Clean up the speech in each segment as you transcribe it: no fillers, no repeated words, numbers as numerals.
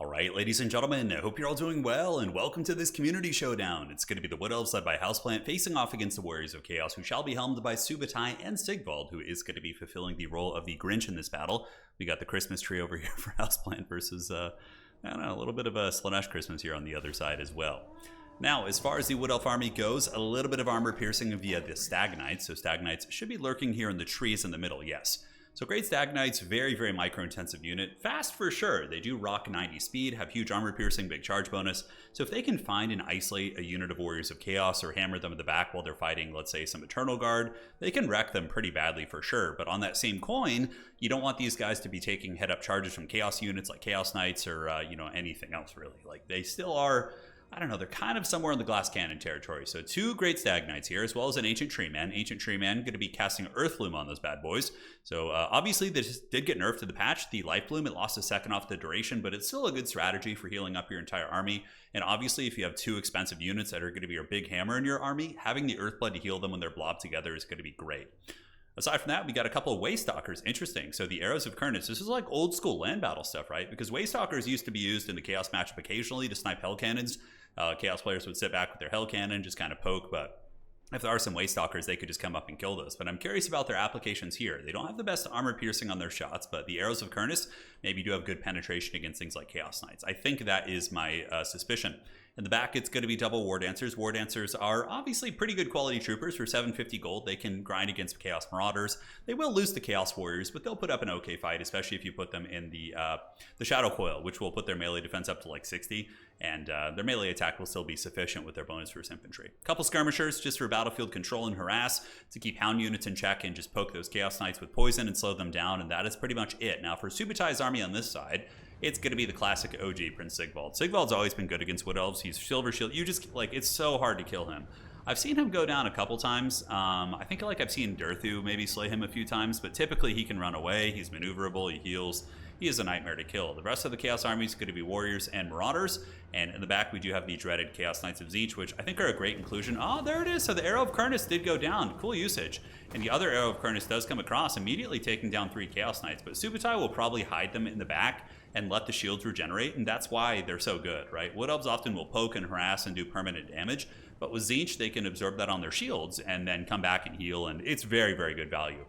Alright, ladies and gentlemen, I hope you're all doing well, and welcome to this community showdown. It's going to be the Wood Elves led by Houseplant facing off against the Warriors of Chaos, who shall be helmed by Subutai and Sigvald, who is going to be fulfilling the role of the Grinch in this battle. We got the Christmas tree over here for Houseplant versus, I don't know, a little bit of a Slaanesh Christmas here on the other side as well. Now, as far as the Wood Elf army goes, a little bit of armor piercing via the Stag Knights, so Stag Knights should be lurking here in the trees in the middle, yes. So Great Stag Knights, very, very micro-intensive unit. Fast for sure. They do rock 90 speed, have huge armor piercing, big charge bonus. So if they can find and isolate a unit of Warriors of Chaos or hammer them in the back while they're fighting, let's say, some Eternal Guard, they can wreck them pretty badly for sure. But on that same coin, you don't want these guys to be taking head-up charges from Chaos units like Chaos Knights or, anything else really. Like, they still are... I don't know, they're kind of somewhere in the glass cannon territory. So two Great Stag Knights here, as well as an Ancient Tree Man. Ancient Tree Man going to be casting Earth Bloom on those bad boys. So obviously this did get nerfed to the patch. The Life Bloom, it lost a second off the duration, but it's still a good strategy for healing up your entire army. And obviously if you have two expensive units that are going to be your big hammer in your army, having the Earth Blood to heal them when they're blobbed together is going to be great. Aside from that, we got a couple of Waystalkers. Interesting. So the Arrows of Kurnus, this is like old school land battle stuff, right? Because Waystalkers used to be used in the Chaos matchup occasionally to snipe Hell Cannons. Chaos players would sit back with their Hell Cannon, just kind of poke, but if there are some Waystalkers, they could just come up and kill those. But I'm curious about their applications here. They don't have the best armor piercing on their shots, but the Arrows of Kurnus maybe do have good penetration against things like Chaos Knights. I think that is my suspicion. In the back, it's going to be double War Dancers. War Dancers are obviously pretty good quality troopers. For 750 gold, they can grind against Chaos Marauders. They will lose to Chaos Warriors, but they'll put up an okay fight, especially if you put them in the Shadow Coil, which will put their melee defense up to like 60, and their melee attack will still be sufficient with their bonus versus infantry. A couple Skirmishers just for battlefield control and harass to keep Hound units in check and just poke those Chaos Knights with poison and slow them down, and that is pretty much it. Now, for Subutai's army on this side, it's going to be the classic OG Prince Sigvald. Sigvald's always been good against Wood Elves. He's Silver Shield. You just, like, it's so hard to kill him. I've seen him go down a couple times. I think I've seen Durthu maybe slay him a few times, but typically he can run away. He's maneuverable. He heals. He is a nightmare to kill. The rest of the Chaos Army is going to be Warriors and Marauders, and in the back we do have the dreaded Chaos Knights of Tzeentch, which I think are a great inclusion. Oh, there it is. So the Arrow of Kurnus did go down. Cool usage. And the other Arrow of Kurnus does come across, immediately taking down 3 Chaos Knights, but Subutai will probably hide them in the back and let the shields regenerate, and that's why they're so good, right? Wood Elves often will poke and harass and do permanent damage, but with Tzeentch, they can absorb that on their shields and then come back and heal, and it's very, very good value.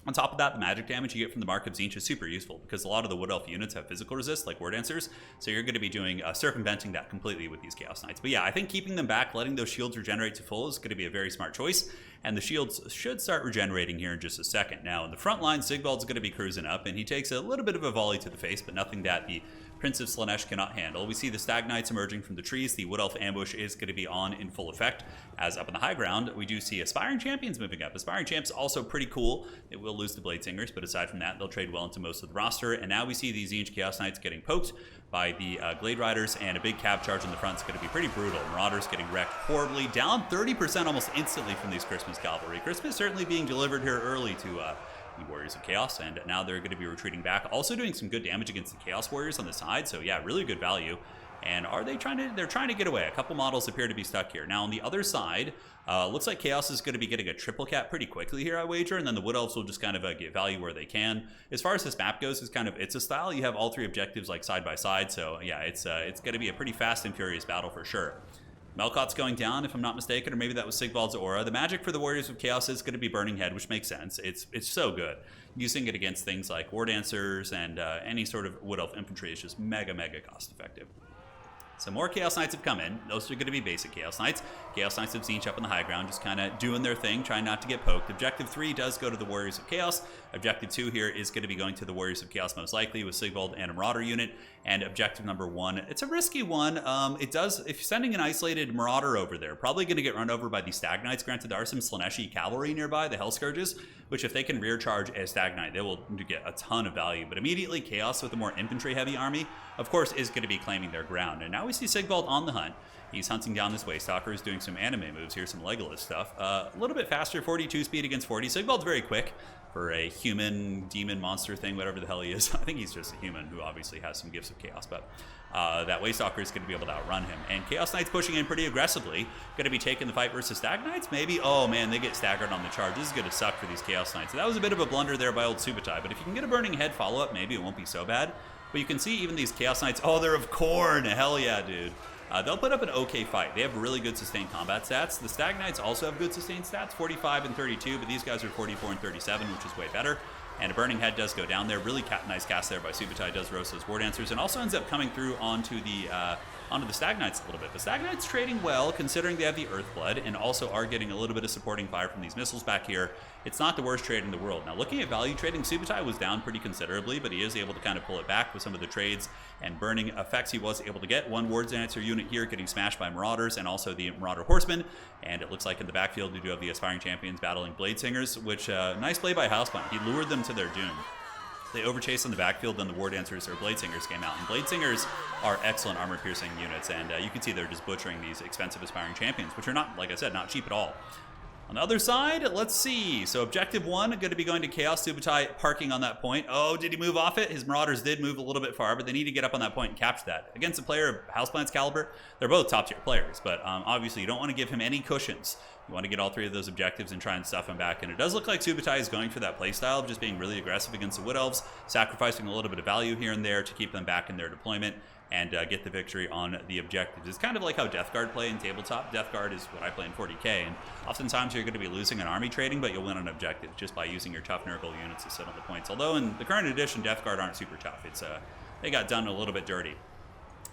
On top of that, the magic damage you get from the Mark of Tzeentch is super useful because a lot of the Wood Elf units have physical resist, like War Dancers, so you're going to be doing circumventing that completely with these Chaos Knights. But yeah, I think keeping them back, letting those shields regenerate to full is going to be a very smart choice, and the shields should start regenerating here in just a second. Now, in the front line, Sigvald's going to be cruising up, and he takes a little bit of a volley to the face, but nothing that the Prince of Slaanesh cannot handle. We see the Stag Knights emerging from the trees. The Wood Elf ambush is going to be on in full effect. As up on the high ground, we do see Aspiring Champions moving up. Aspiring Champs also pretty cool. They will lose to Bladesingers, but aside from that, they'll trade well into most of the roster. And now we see these Tzeentch Chaos Knights getting poked by the Glade Riders, and a big cab charge in the front is going to be pretty brutal. Marauders getting wrecked horribly, down 30% almost instantly from these Christmas Cavalry. Christmas certainly being delivered here early to the Warriors of Chaos, and now they're going to be retreating back, also doing some good damage against the Chaos Warriors on the side, so yeah, really good value. And are they they're trying to get away. A couple models appear to be stuck here. Now on the other side, looks like Chaos is going to be getting a triple cap pretty quickly here, I wager, and then the Wood Elves will just kind of get value where they can. As far as this map goes, it's a style. You have all 3 objectives like side by side, so yeah, it's going to be a pretty fast and furious battle for sure. Melkot's going down, if I'm not mistaken, or maybe that was Sigvald's aura. The magic for the Warriors of Chaos is going to be Burning Head, which makes sense. It's so good. Using it against things like War Dancers and any sort of Wood Elf infantry is just mega, mega cost effective. So more Chaos Knights have come in. Those are going to be basic Chaos Knights. Chaos Knights of Tzeentch up on the high ground, just kind of doing their thing, trying not to get poked. Objective 3 does go to the Warriors of Chaos. Objective 2 here is going to be going to the Warriors of Chaos most likely with Sigvald and a Marauder unit. And objective number 1, it's a risky one. If you're sending an isolated Marauder over there, probably going to get run over by the Stag Knights. Granted, there are some Slaaneshi cavalry nearby, the Hell Scourges, which if they can rear charge a Stag Knight, they will get a ton of value. But immediately, Chaos with a more infantry-heavy army, of course, is going to be claiming their ground. And now we see Sigvald on the hunt. He's hunting down this Waystalker. He's doing some anime moves here, some Legolas stuff. A little bit faster, 42 speed against 40. Sigvald's very quick for a human, demon, monster thing, whatever the hell he is. I think he's just a human who obviously has some gifts of chaos, but that Waystalker is going to be able to outrun him. And Chaos Knights pushing in pretty aggressively. Going to be taking the fight versus Stag Knights, maybe? Oh man, they get staggered on the charge. This is going to suck for these Chaos Knights. So that was a bit of a blunder there by old Subutai, but if you can get a Burning Head follow-up, maybe it won't be so bad. But you can see even these Chaos Knights, oh, they're of Khorne, hell yeah, dude. They'll put up an okay fight. They have really good sustained combat stats. The Stag Knights also have good sustained stats, 45 and 32, but these guys are 44 and 37, which is way better. And a Burning Head does go down there. Really nice cast there by Subutai, does roast those War Dancers, and also ends up coming through onto the Stag Knights a little bit. The Stag Knights trading well, considering they have the Earthblood, and also are getting a little bit of supporting fire from these missiles back here. It's not the worst trade in the world. Now, looking at value trading, Subutai was down pretty considerably, but he is able to kind of pull it back with some of the trades and burning effects he was able to get. One War Dancer unit here getting smashed by Marauders, and also the Marauder Horsemen. And it looks like in the backfield, we do have the Aspiring Champions battling Blade Singers, which, nice play by Houseplant. He lured them to their doom. They overchased in the backfield, then the War Dancers or Blade Singers came out. And Blade Singers are excellent armor-piercing units, and you can see they're just butchering these expensive Aspiring Champions, which are not, like I said, not cheap at all. On the other side, let's see. So objective 1, going to be going to Chaos. Subutai parking on that point. Oh, did he move off it? His Marauders did move a little bit far, but they need to get up on that point and capture that. Against a player of Houseplant's caliber, they're both top-tier players, but obviously you don't want to give him any cushions. You want to get all 3 of those objectives and try and stuff him back. And it does look like Subutai is going for that playstyle of just being really aggressive against the Wood Elves, sacrificing a little bit of value here and there to keep them back in their deployment and get the victory on the objectives. It's kind of like how Death Guard play in tabletop. Death Guard is what I play in 40k, and oftentimes you're going to be losing an army trading, but you'll win an objective just by using your tough Nurgle units to sit on the points. Although in the current edition, Death Guard aren't super tough. It's they got done a little bit dirty.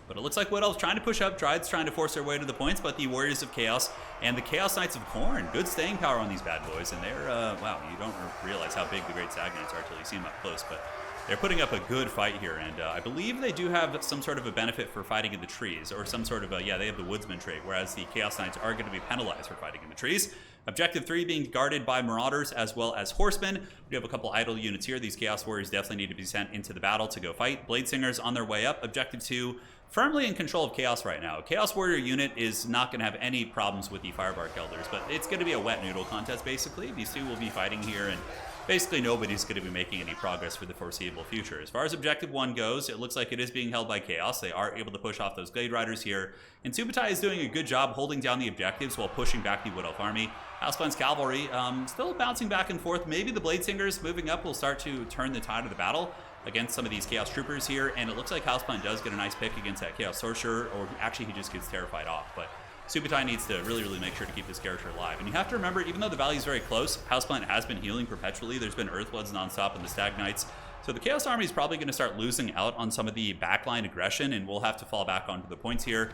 But it looks like Wood Elves trying to push up, Trides trying to force their way to the points, but the Warriors of Chaos and the Chaos Knights of Khorne, good staying power on these bad boys, and they're, wow, you don't realize how big the Great Stag Knights are until you see them up close, but they're putting up a good fight here, and I believe they do have some sort of a benefit for fighting in the trees, or some sort of a, yeah, they have the Woodsman trait, whereas the Chaos Knights are going to be penalized for fighting in the trees. Objective 3 being guarded by Marauders as well as Horsemen. We have a couple idle units here. These Chaos Warriors definitely need to be sent into the battle to go fight. Blade Singers on their way up. Objective 2, firmly in control of Chaos right now. Chaos Warrior unit is not going to have any problems with the Firebark Elders, but it's going to be a wet noodle contest, basically. These two will be fighting here, and basically nobody's going to be making any progress for the foreseeable future. As far as Objective 1 goes, it looks like it is being held by Chaos. They are able to push off those Glade Riders here, and Subutai is doing a good job holding down the objectives while pushing back the Wood Elf army. Houseplant's Cavalry still bouncing back and forth. Maybe the Blade Singers moving up will start to turn the tide of the battle against some of these Chaos Troopers here, and it looks like Houseplant does get a nice pick against that Chaos Sorcerer, or actually he just gets terrified off, but Subutai needs to really, really make sure to keep this character alive. And you have to remember, even though the value is very close, Houseplant has been healing perpetually. There's been Earthbloods nonstop in the Stag Knights. So the Chaos Army is probably going to start losing out on some of the backline aggression, and we'll have to fall back onto the points here.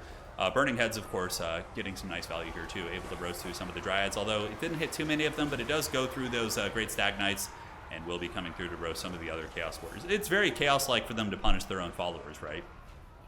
Burning Heads, of course, getting some nice value here too, able to roast through some of the Dryads, although it didn't hit too many of them, but it does go through those Great Stag Knights, and will be coming through to roast some of the other Chaos Warriors. It's very Chaos-like for them to punish their own followers, right?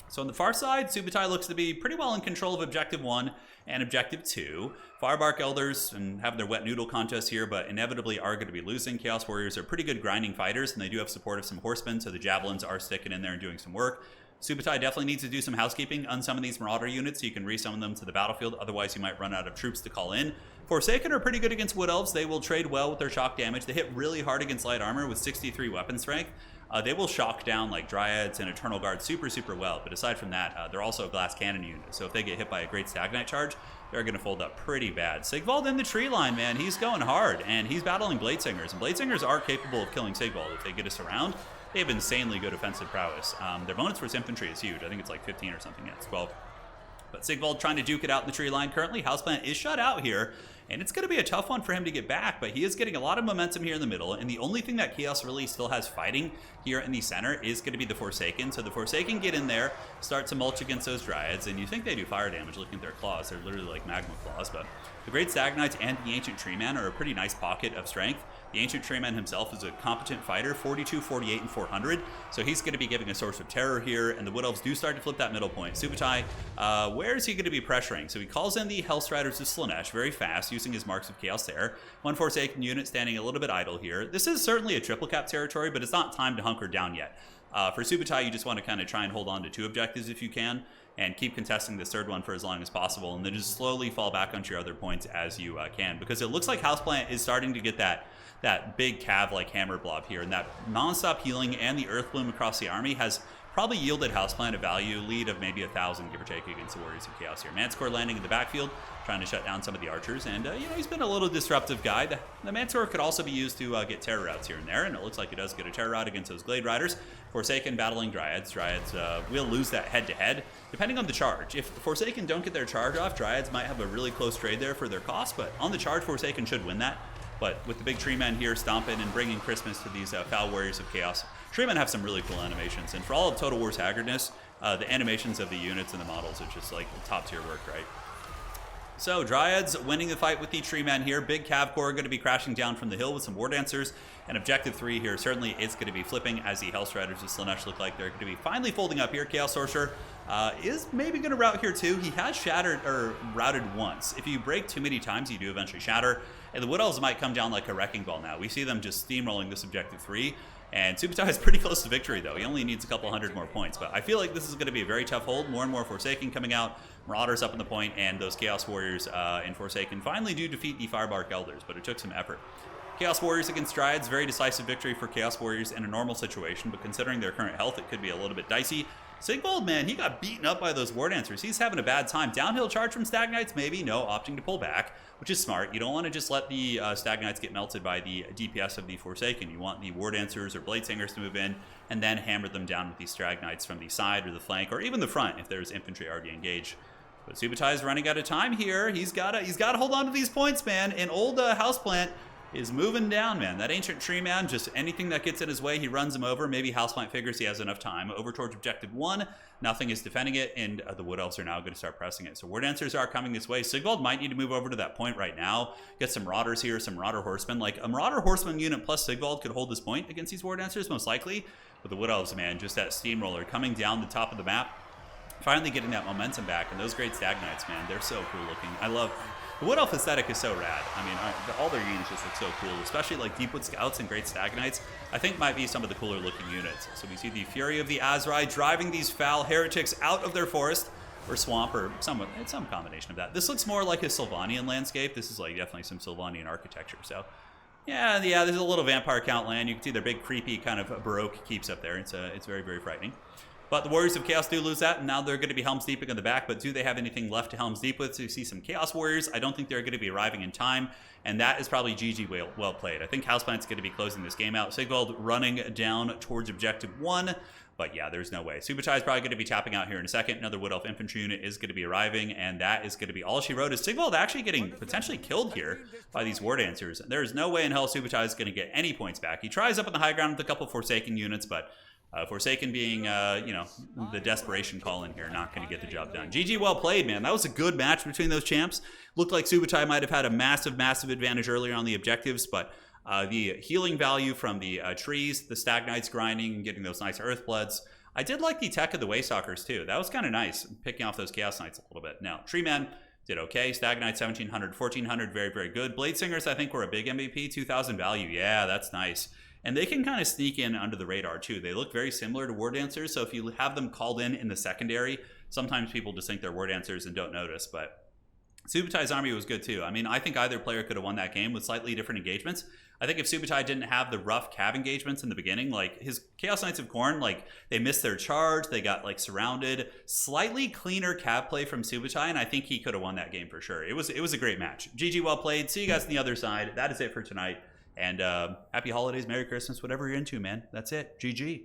So on the far side, Subutai looks to be pretty well in control of Objective 1 and Objective 2. Firebark Elders and have their wet noodle contest here, but inevitably are going to be losing. Chaos Warriors are pretty good grinding fighters, and they do have support of some Horsemen, so the Javelins are sticking in there and doing some work. Subutai definitely needs to do some housekeeping on some of these Marauder units so you can resummon them to the battlefield, otherwise you might run out of troops to call in. Forsaken are pretty good against Wood Elves. They will trade well with their shock damage. They hit really hard against light armor with 63 weapon strength. They will shock down like Dryads and Eternal Guard super, super well, but aside from that, they're also a glass cannon unit, so if they get hit by a Great Stag Knight charge, they're going to fold up pretty bad. Sigvald in the tree line, man, he's going hard, and he's battling Blade Singers, and Blade Singers are capable of killing Sigvald if they get us around. They have insanely good offensive prowess. Their bonus versus infantry is huge. I think it's like 15 or something. Yeah, it's 12. But Sigvald trying to duke it out in the tree line. Currently, Houseplant is shut out here, and it's going to be a tough one for him to get back, but he is getting a lot of momentum here in the middle, and the only thing that Chaos really still has fighting here in the center is going to be the Forsaken. So the Forsaken get in there, start to mulch against those Dryads, and you think they do fire damage looking at their claws. They're literally like magma claws, but the Great Stag Knights and the Ancient Treeman are a pretty nice pocket of strength. The Ancient Treeman himself is a competent fighter, 42, 48, and 400, so he's going to be giving a source of terror here, and the Wood Elves do start to flip that middle point. Subutai, where is he going to be pressuring? So he calls in the Hellstriders of Slaanesh very fast, using his Marks of Chaos there. One Forsaken unit standing a little bit idle here. This is certainly a triple cap territory, but it's not time to hunker down yet. For Subutai, you just want to kind of try and hold on to 2 objectives if you can, and keep contesting this third one for as long as possible, and then just slowly fall back onto your other points as you can, because it looks like Houseplant is starting to get that big cav like hammer blob here, and that non-stop healing and the Earth Bloom across the army has probably yielded Houseplant a value lead of maybe 1,000, give or take, against the Warriors of Chaos here. Manticore landing in the backfield, trying to shut down some of the archers, and you know, he's been a little disruptive guy. The Manticore could also be used to get terror routes here and there, and it looks like he does get a terror route against those Glade Riders. Forsaken battling Dryads. Dryads will lose that head-to-head, depending on the charge. If Forsaken don't get their charge off, Dryads might have a really close trade there for their cost, but on the charge, Forsaken should win that. But with the big tree men here stomping and bringing Christmas to these foul Warriors of Chaos, tree men have some really cool animations. And for all of Total War's haggardness, the animations of the units and the models are just like top tier work, right? So Dryads winning the fight with the tree men here. Big Cav Corps going to be crashing down from the hill with some War Dancers. And objective 3 here certainly is going to be flipping, as the Hellstriders of Slaanesh look like they're going to be finally folding up here. Chaos Sorcerer is maybe going to route here too. He has shattered or routed once. If you break too many times, you do eventually shatter. And the Wood Elves might come down like a wrecking ball now. We see them just steamrolling this objective 3. And Subutai is pretty close to victory, though. He only needs a couple hundred more points. But I feel like this is going to be a very tough hold. More and more Forsaken coming out. Marauders up on the point, and those Chaos Warriors in Forsaken finally do defeat the Firebark Elders, but it took some effort. Chaos Warriors against Dryads, very decisive victory for Chaos Warriors in a normal situation, but considering their current health, it could be a little bit dicey. Sigvald, man, he got beaten up by those War Dancers. He's having a bad time. Downhill charge from Stag Knights, maybe. No, opting to pull back, which is smart. You don't want to just let the Stag Knights get melted by the DPS of the Forsaken. You want the War Dancers or Blade Singers to move in and then hammer them down with these Stag Knights from the side or the flank or even the front if there's infantry already engaged. But Subutai is running out of time here. He's got to hold on to these points, man. And old Houseplant is moving down, man. That ancient tree man, just anything that gets in his way, he runs him over. Maybe Houseplant figures he has enough time. Over towards objective 1. Nothing is defending it, and the Wood Elves are now going to start pressing it. So War Dancers are coming this way. Sigvald might need to move over to that point right now. Get some Marauders here, some Marauder Horsemen. Like a Marauder Horseman unit plus Sigvald could hold this point against these War Dancers, most likely. But the Wood Elves, man, just that steamroller coming down the top of the map. Finally getting that momentum back, and those great Stag Knights, man, they're so cool looking. I love the Wood Elf aesthetic is so rad. I mean, all their units just look so cool, especially like Deepwood Scouts and great Stag Knights. I think might be some of the cooler looking units. So we see the Fury of the Azrai driving these foul heretics out of their forest or swamp or some combination of that. This looks more like a Sylvanian landscape. This is like definitely some Sylvanian architecture. So yeah, there's a little vampire count land. You can see their big creepy kind of Baroque keeps up there. It's very, very frightening. But the Warriors of Chaos do lose that, and now they're going to be Helm's Deeping in the back, but do they have anything left to Helm's Deep with? So you see some Chaos Warriors. I don't think they're going to be arriving in time, and that is probably GG well played. I think Houseplant's going to be closing this game out. Sigvald running down towards objective 1, but yeah, there's no way. Subutai is probably going to be tapping out here in a second. Another Wood Elf infantry unit is going to be arriving, and that is going to be all she wrote. Is Sigvald actually getting potentially killed here by these War Dancers? There's no way in hell Subutai is going to get any points back. He tries up on the high ground with a couple Forsaken units, but Forsaken being, the desperation call in here, not going to get the job done. GG, well played, man. That was a good match between those champs. Looked like Subutai might have had a massive, massive advantage earlier on the objectives, but the healing value from the trees, the Stag Knights grinding and getting those nice Earthbloods. I did like the tech of the Waystalkers, too. That was kind of nice, picking off those Chaos Knights a little bit. Now, Tree Men did okay. Stag Knight 1700, 1400, very, very good. Blade Singers, I think, were a big MVP, 2000 value. Yeah, that's nice. And they can kind of sneak in under the radar, too. They look very similar to War Dancers, so if you have them called in the secondary, sometimes people just think they're War Dancers and don't notice, but Subutai's army was good, too. I mean, I think either player could have won that game with slightly different engagements. I think if Subutai didn't have the rough cav engagements in the beginning, like his Chaos Knights of Khorne, like they missed their charge, they got like surrounded. Slightly cleaner cav play from Subutai, and I think he could have won that game for sure. It was a great match. GG, well played. See you guys on the other side. That is it for tonight. And happy holidays, Merry Christmas, whatever you're into, man. That's it. GG.